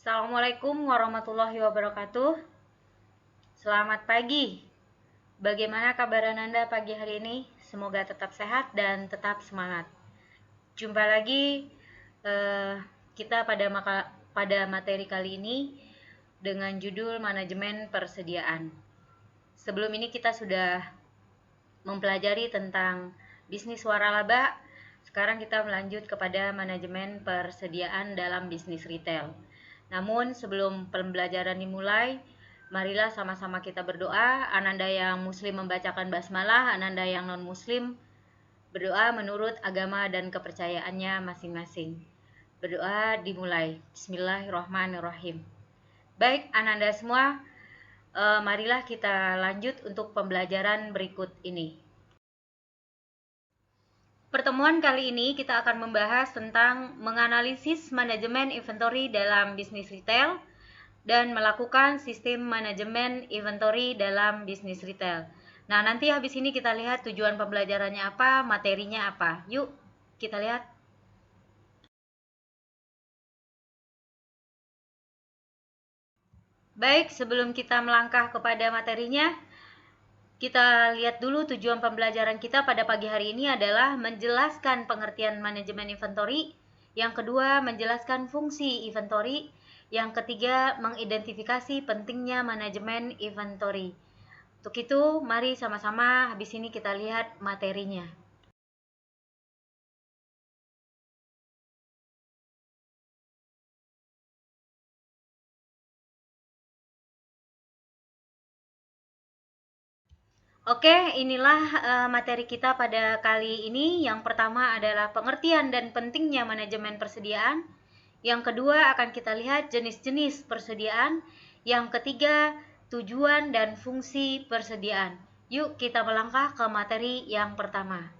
Assalamualaikum warahmatullahi wabarakatuh. Selamat pagi. Bagaimana kabar Ananda pagi hari ini? Semoga tetap sehat dan tetap semangat. Jumpa lagi kita pada materi kali ini dengan judul manajemen persediaan. Sebelum ini kita sudah mempelajari tentang bisnis waralaba. Sekarang kita melanjut kepada manajemen persediaan dalam bisnis retail. Namun sebelum pembelajaran dimulai, marilah sama-sama kita berdoa. Ananda yang muslim membacakan basmalah, Ananda yang non-muslim berdoa menurut agama dan kepercayaannya masing-masing. Berdoa dimulai. Bismillahirrahmanirrahim. Baik, Ananda semua, marilah kita lanjut untuk pembelajaran berikut ini. Pertemuan kali ini kita akan membahas tentang menganalisis manajemen inventory dalam bisnis retail dan melakukan sistem manajemen inventory dalam bisnis retail. Nah, nanti habis ini kita lihat tujuan pembelajarannya apa, materinya apa. Yuk, kita lihat. Baik, sebelum kita melangkah kepada materinya, kita lihat dulu tujuan pembelajaran kita pada pagi hari ini adalah menjelaskan pengertian manajemen inventory. Yang kedua, menjelaskan fungsi inventory. Yang ketiga, mengidentifikasi pentingnya manajemen inventory. Untuk itu, mari sama-sama habis ini kita lihat materinya. Oke, inilah materi kita pada kali ini. Yang pertama adalah pengertian dan pentingnya manajemen persediaan. Yang kedua akan kita lihat jenis-jenis persediaan. Yang ketiga, tujuan dan fungsi persediaan. Yuk kita melangkah ke materi yang pertama.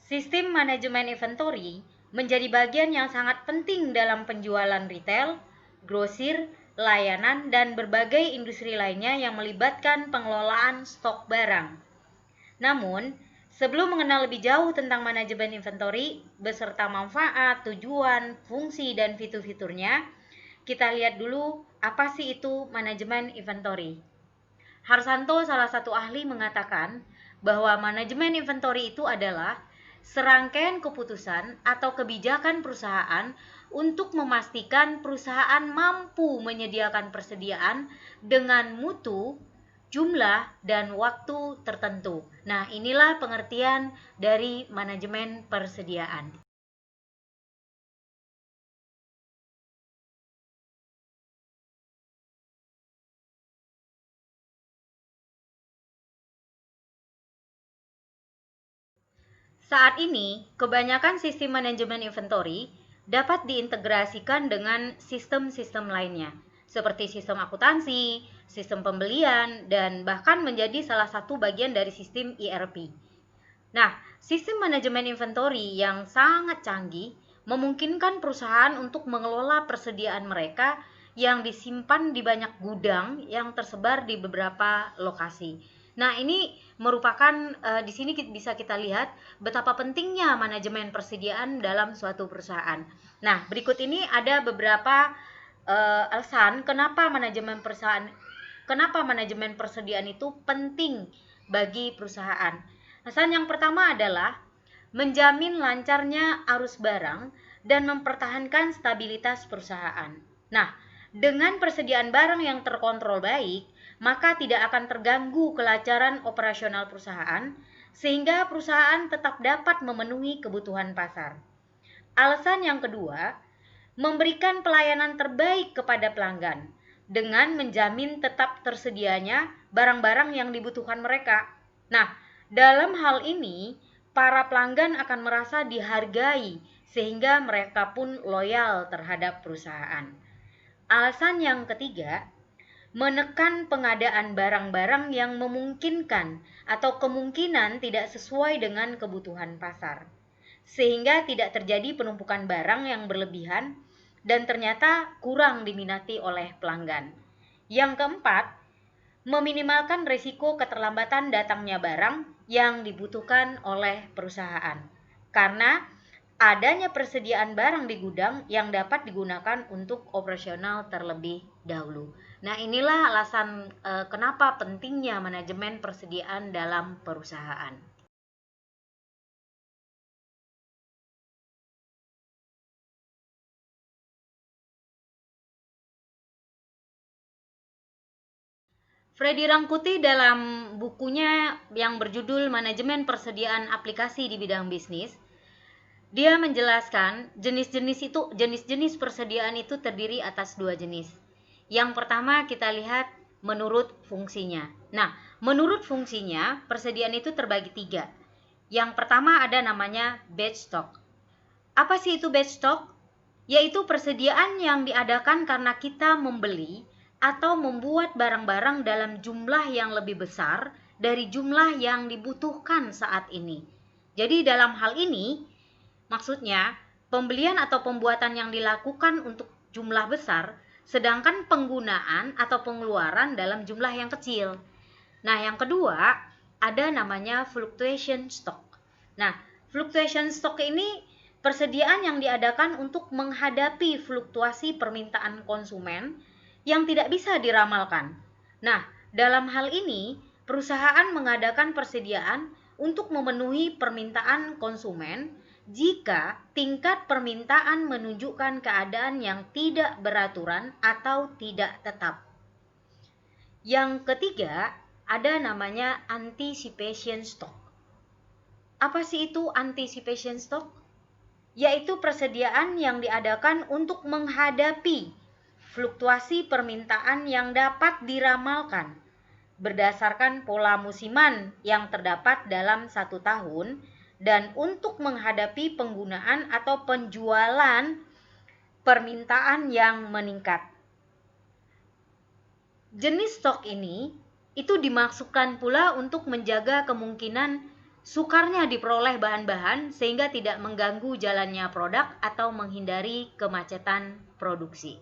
Sistem manajemen inventory menjadi bagian yang sangat penting dalam penjualan retail, grosir, layanan, dan berbagai industri lainnya yang melibatkan pengelolaan stok barang. Namun, sebelum mengenal lebih jauh tentang manajemen inventory beserta manfaat, tujuan, fungsi, dan fitur-fiturnya, kita lihat dulu apa sih itu manajemen inventory. Harsanto, salah satu ahli, mengatakan bahwa manajemen inventory itu adalah serangkaian keputusan atau kebijakan perusahaan untuk memastikan perusahaan mampu menyediakan persediaan dengan mutu, jumlah, dan waktu tertentu. Nah, inilah pengertian dari manajemen persediaan. Saat ini, kebanyakan sistem manajemen inventory dapat diintegrasikan dengan sistem-sistem lainnya, seperti sistem akuntansi, sistem pembelian, dan bahkan menjadi salah satu bagian dari sistem ERP. Nah, sistem manajemen inventory yang sangat canggih memungkinkan perusahaan untuk mengelola persediaan mereka yang disimpan di banyak gudang yang tersebar di beberapa lokasi. Nah, ini merupakan di sini bisa kita lihat betapa pentingnya manajemen persediaan dalam suatu perusahaan. Nah, berikut ini ada beberapa alasan kenapa manajemen persediaan itu penting bagi perusahaan. Alasan yang pertama adalah menjamin lancarnya arus barang dan mempertahankan stabilitas perusahaan. Nah, dengan persediaan barang yang terkontrol baik, maka tidak akan terganggu kelancaran operasional perusahaan, sehingga perusahaan tetap dapat memenuhi kebutuhan pasar. Alasan yang kedua, memberikan pelayanan terbaik kepada pelanggan dengan menjamin tetap tersedianya barang-barang yang dibutuhkan mereka. Nah, dalam hal ini, para pelanggan akan merasa dihargai sehingga mereka pun loyal terhadap perusahaan. Alasan yang ketiga, menekan pengadaan barang-barang yang memungkinkan atau kemungkinan tidak sesuai dengan kebutuhan pasar, sehingga tidak terjadi penumpukan barang yang berlebihan dan ternyata kurang diminati oleh pelanggan. Yang keempat, meminimalkan risiko keterlambatan datangnya barang yang dibutuhkan oleh perusahaan. Karena adanya persediaan barang di gudang yang dapat digunakan untuk operasional terlebih dahulu. Nah, inilah alasan kenapa pentingnya manajemen persediaan dalam perusahaan. Freddy Rangkuti dalam bukunya yang berjudul Manajemen Persediaan Aplikasi di Bidang Bisnis, dia menjelaskan jenis-jenis persediaan itu terdiri atas dua jenis. Yang pertama kita lihat menurut fungsinya. Nah, menurut fungsinya persediaan itu terbagi tiga. Yang pertama ada namanya batch stock. Apa sih itu batch stock? Yaitu persediaan yang diadakan karena kita membeli atau membuat barang-barang dalam jumlah yang lebih besar dari jumlah yang dibutuhkan saat ini. Jadi dalam hal ini, maksudnya pembelian atau pembuatan yang dilakukan untuk jumlah besar, sedangkan penggunaan atau pengeluaran dalam jumlah yang kecil. Nah, yang kedua ada namanya fluctuation stock. Nah, fluctuation stock ini persediaan yang diadakan untuk menghadapi fluktuasi permintaan konsumen yang tidak bisa diramalkan. Nah, dalam hal ini, perusahaan mengadakan persediaan untuk memenuhi permintaan konsumen jika tingkat permintaan menunjukkan keadaan yang tidak beraturan atau tidak tetap. Yang ketiga, ada namanya anticipation stock. Apa sih itu anticipation stock? Yaitu persediaan yang diadakan untuk menghadapi fluktuasi permintaan yang dapat diramalkan berdasarkan pola musiman yang terdapat dalam satu tahun dan untuk menghadapi penggunaan atau penjualan permintaan yang meningkat. Jenis stok ini itu dimaksudkan pula untuk menjaga kemungkinan sukarnya diperoleh bahan-bahan sehingga tidak mengganggu jalannya produk atau menghindari kemacetan produksi.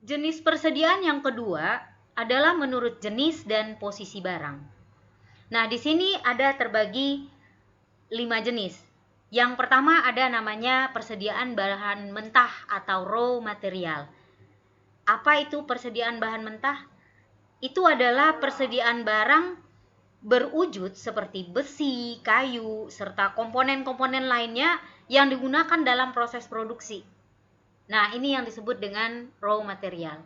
Jenis persediaan yang kedua adalah menurut jenis dan posisi barang. Nah, di sini ada terbagi 5 jenis. Yang pertama ada namanya persediaan bahan mentah atau raw material. Apa itu persediaan bahan mentah? Itu adalah persediaan barang berwujud seperti besi, kayu, serta komponen-komponen lainnya yang digunakan dalam proses produksi. Nah, ini yang disebut dengan raw material.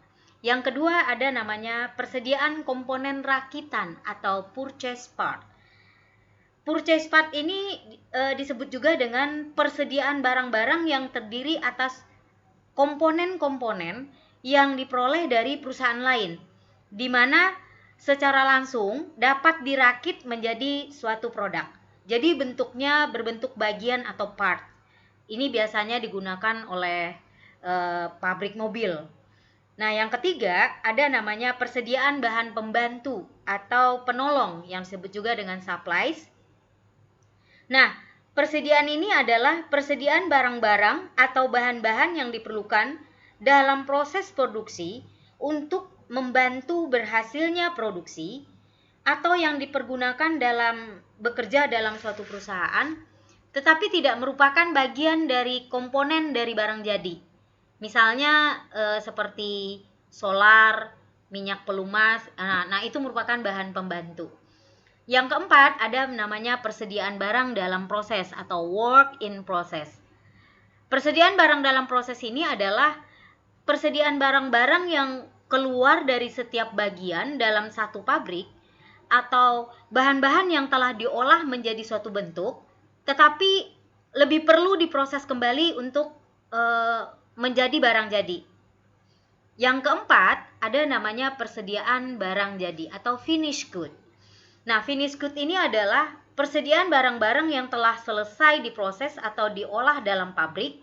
Yang kedua ada namanya persediaan komponen rakitan atau purchase part. Purchase part ini disebut juga dengan persediaan barang-barang yang terdiri atas komponen-komponen yang diperoleh dari perusahaan lain, di mana secara langsung dapat dirakit menjadi suatu produk. Jadi bentuknya berbentuk bagian atau part. Ini biasanya digunakan oleh pabrik mobil. Nah, yang ketiga ada namanya persediaan bahan pembantu atau penolong yang disebut juga dengan supplies. Nah, persediaan ini adalah persediaan barang-barang atau bahan-bahan yang diperlukan dalam proses produksi untuk membantu berhasilnya produksi atau yang dipergunakan dalam bekerja dalam suatu perusahaan tetapi tidak merupakan bagian dari komponen dari barang jadi. Misalnya seperti solar, minyak pelumas, nah itu merupakan bahan pembantu. Yang keempat ada namanya persediaan barang dalam proses atau work in process. Persediaan barang dalam proses ini adalah persediaan barang-barang yang keluar dari setiap bagian dalam satu pabrik atau bahan-bahan yang telah diolah menjadi suatu bentuk, tetapi lebih perlu diproses kembali untuk menjadi barang jadi. Yang keempat ada namanya persediaan barang jadi atau finished good. Nah, finished good ini adalah persediaan barang-barang yang telah selesai diproses atau diolah dalam pabrik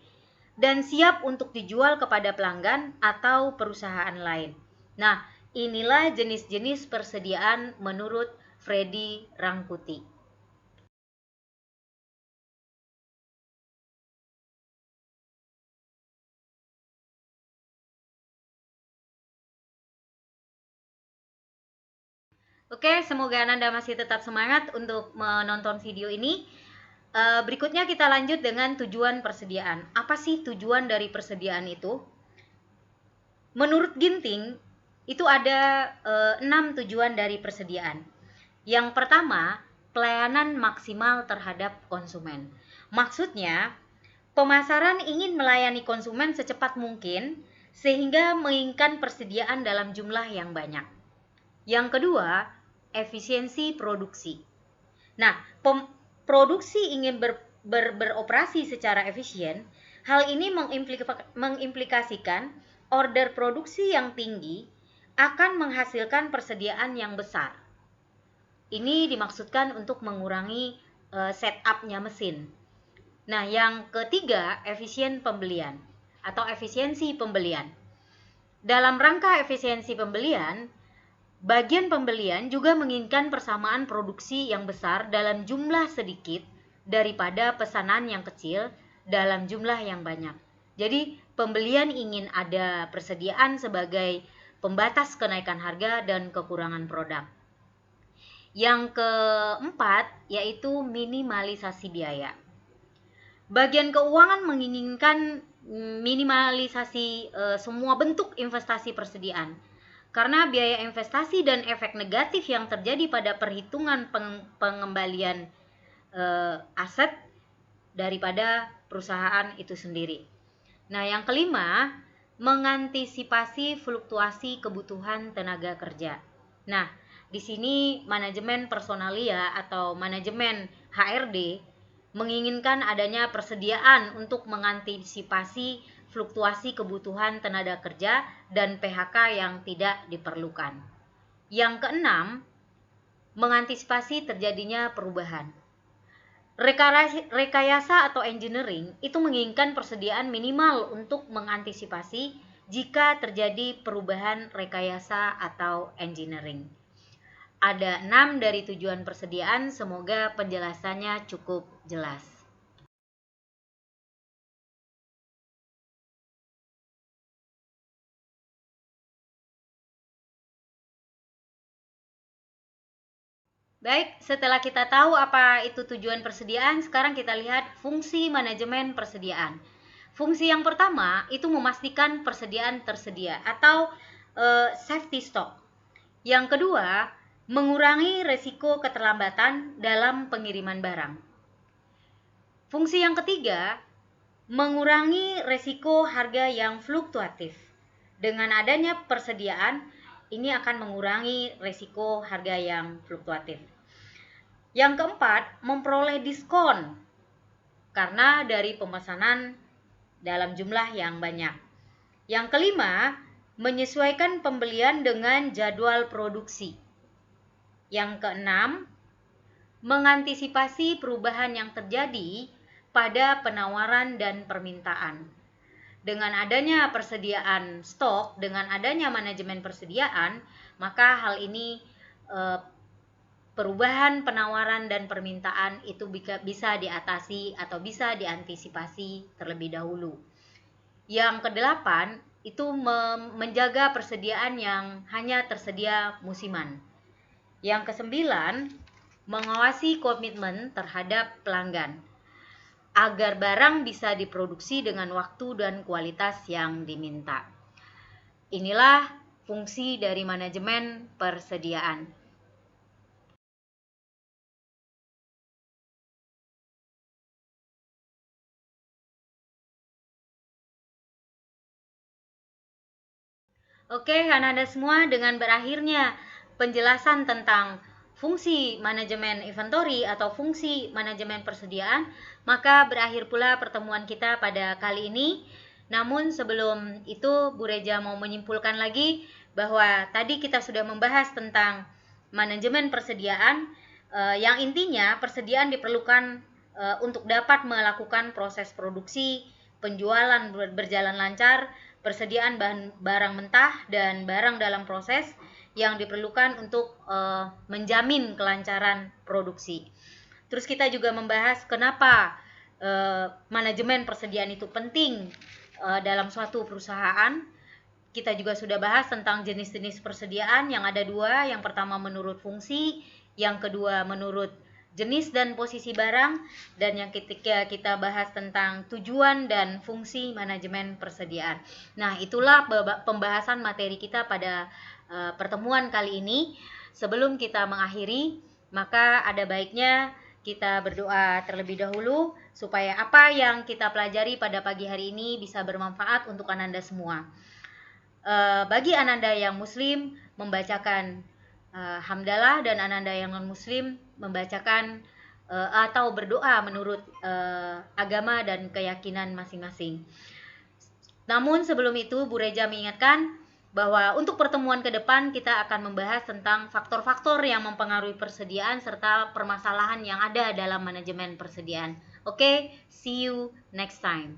dan siap untuk dijual kepada pelanggan atau perusahaan lain. Nah, inilah jenis-jenis persediaan menurut Freddy Rangkuti. Oke, semoga Ananda masih tetap semangat untuk menonton video ini. Berikutnya kita lanjut dengan tujuan persediaan. Apa sih tujuan dari persediaan itu? Menurut Ginting, itu ada 6 tujuan dari persediaan. Yang pertama, pelayanan maksimal terhadap konsumen. Maksudnya, pemasaran ingin melayani konsumen secepat mungkin sehingga menginginkan persediaan dalam jumlah yang banyak. Yang kedua, efisiensi produksi. Nah, produksi ingin beroperasi secara efisien. Hal ini mengimplikasikan order produksi yang tinggi akan menghasilkan persediaan yang besar. Ini dimaksudkan untuk mengurangi setup-nya mesin. Nah, yang ketiga, efisien pembelian atau efisiensi pembelian. Dalam rangka efisiensi pembelian, bagian pembelian juga menginginkan persamaan produksi yang besar dalam jumlah sedikit daripada pesanan yang kecil dalam jumlah yang banyak. Jadi, pembelian ingin ada persediaan sebagai pembatas kenaikan harga dan kekurangan produk. Yang keempat, yaitu minimalisasi biaya. Bagian keuangan menginginkan minimalisasi semua bentuk investasi persediaan. Karena biaya investasi dan efek negatif yang terjadi pada perhitungan pengembalian aset daripada perusahaan itu sendiri. Nah, yang kelima, mengantisipasi fluktuasi kebutuhan tenaga kerja. Nah, di sini manajemen personalia atau manajemen HRD menginginkan adanya persediaan untuk mengantisipasi fluktuasi kebutuhan tenaga kerja dan PHK yang tidak diperlukan. Yang keenam, mengantisipasi terjadinya perubahan. Rekayasa atau engineering itu menginginkan persediaan minimal untuk mengantisipasi jika terjadi perubahan rekayasa atau engineering. Ada 6 dari tujuan persediaan, semoga penjelasannya cukup jelas. Baik, setelah kita tahu apa itu tujuan persediaan, sekarang kita lihat fungsi manajemen persediaan. Fungsi yang pertama itu memastikan persediaan tersedia atau safety stock. Yang kedua, mengurangi resiko keterlambatan dalam pengiriman barang. Fungsi yang ketiga, mengurangi resiko harga yang fluktuatif. Dengan adanya persediaan, ini akan mengurangi resiko harga yang fluktuatif. Yang keempat, memperoleh diskon karena dari pemesanan dalam jumlah yang banyak. Yang kelima, menyesuaikan pembelian dengan jadwal produksi. Yang keenam, mengantisipasi perubahan yang terjadi pada penawaran dan permintaan. Dengan adanya persediaan stok, dengan adanya manajemen persediaan, maka hal ini perubahan penawaran dan permintaan itu bisa diatasi atau bisa diantisipasi terlebih dahulu. Yang kedelapan, itu menjaga persediaan yang hanya tersedia musiman. Yang kesembilan, mengawasi komitmen terhadap pelanggan agar barang bisa diproduksi dengan waktu dan kualitas yang diminta. Inilah fungsi dari manajemen persediaan. Oke, Anda semua, dengan berakhirnya penjelasan tentang fungsi manajemen inventory atau fungsi manajemen persediaan, maka berakhir pula pertemuan kita pada kali ini. Namun sebelum itu, Bu Reja mau menyimpulkan lagi bahwa tadi kita sudah membahas tentang manajemen persediaan, yang intinya persediaan diperlukan untuk dapat melakukan proses produksi, penjualan berjalan lancar, persediaan barang mentah dan barang dalam proses yang diperlukan untuk menjamin kelancaran produksi. Terus kita juga membahas kenapa manajemen persediaan itu penting dalam suatu perusahaan. Kita juga sudah bahas tentang jenis-jenis persediaan yang ada dua. Yang pertama menurut fungsi, yang kedua menurut jenis dan posisi barang, dan yang ketiga kita bahas tentang tujuan dan fungsi manajemen persediaan. Nah, itulah pembahasan materi kita pada pertemuan kali ini. Sebelum kita mengakhiri, maka ada baiknya kita berdoa terlebih dahulu supaya apa yang kita pelajari pada pagi hari ini bisa bermanfaat untuk Ananda semua. Bagi Ananda yang muslim membacakan hamdalah, dan Ananda yang non muslim membacakan atau berdoa menurut agama dan keyakinan masing-masing. Namun sebelum itu Bu Reja mengingatkan bahwa untuk pertemuan ke depan kita akan membahas tentang faktor-faktor yang mempengaruhi persediaan serta permasalahan yang ada dalam manajemen persediaan. Oke, see you next time.